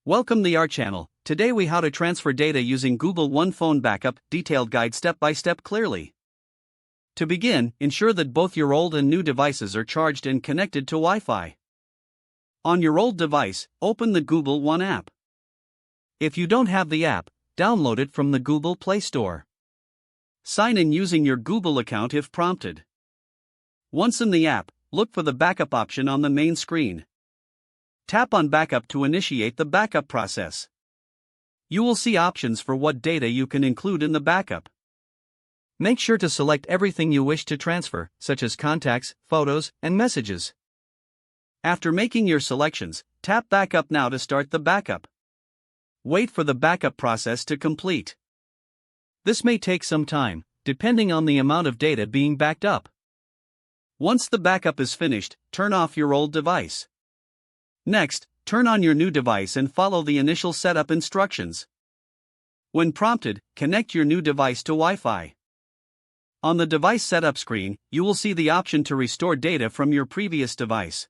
Welcome to our channel. Today we how to transfer data using Google One Phone Backup, detailed guide step by step clearly. To begin, ensure that both your old and new devices are charged and connected to Wi-Fi. On your old device, open the Google One app. If you don't have the app, download it from the Google Play Store. Sign in using your Google account if prompted. Once in the app, look for the backup option on the main screen. Tap on Backup to initiate the backup process. You will see options for what data you can include in the backup. Make sure to select everything you wish to transfer, such as contacts, photos, and messages. After making your selections, tap Backup Now to start the backup. Wait for the backup process to complete. This may take some time, depending on the amount of data being backed up. Once the backup is finished, turn off your old device. Next, turn on your new device and follow the initial setup instructions. When prompted, connect your new device to Wi-Fi. On the device setup screen, you will see the option to restore data from your previous device.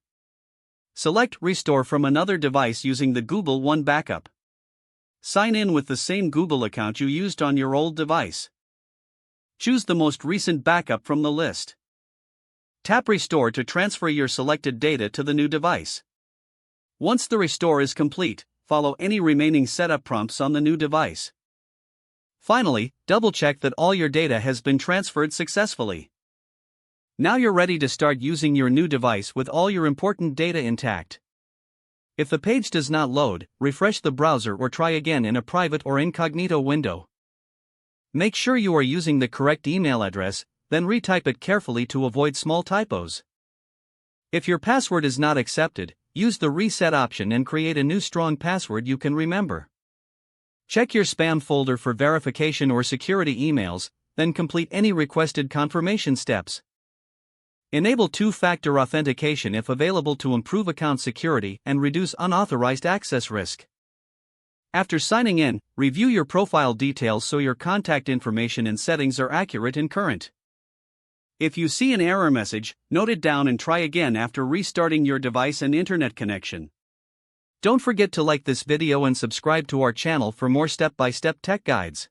Select Restore from another device using the Google One Backup. Sign in with the same Google account you used on your old device. Choose the most recent backup from the list. Tap Restore to transfer your selected data to the new device. Once the restore is complete, follow any remaining setup prompts on the new device. Finally, double-check that all your data has been transferred successfully. Now you're ready to start using your new device with all your important data intact. If the page does not load, refresh the browser or try again in a private or incognito window. Make sure you are using the correct email address, then retype it carefully to avoid small typos. If your password is not accepted, use the reset option and create a new strong password you can remember. Check your spam folder for verification or security emails, then complete any requested confirmation steps. Enable two-factor authentication if available to improve account security and reduce unauthorized access risk. After signing in, review your profile details so your contact information and settings are accurate and current. If you see an error message, note it down and try again after restarting your device and internet connection. Don't forget to like this video and subscribe to our channel for more step-by-step tech guides.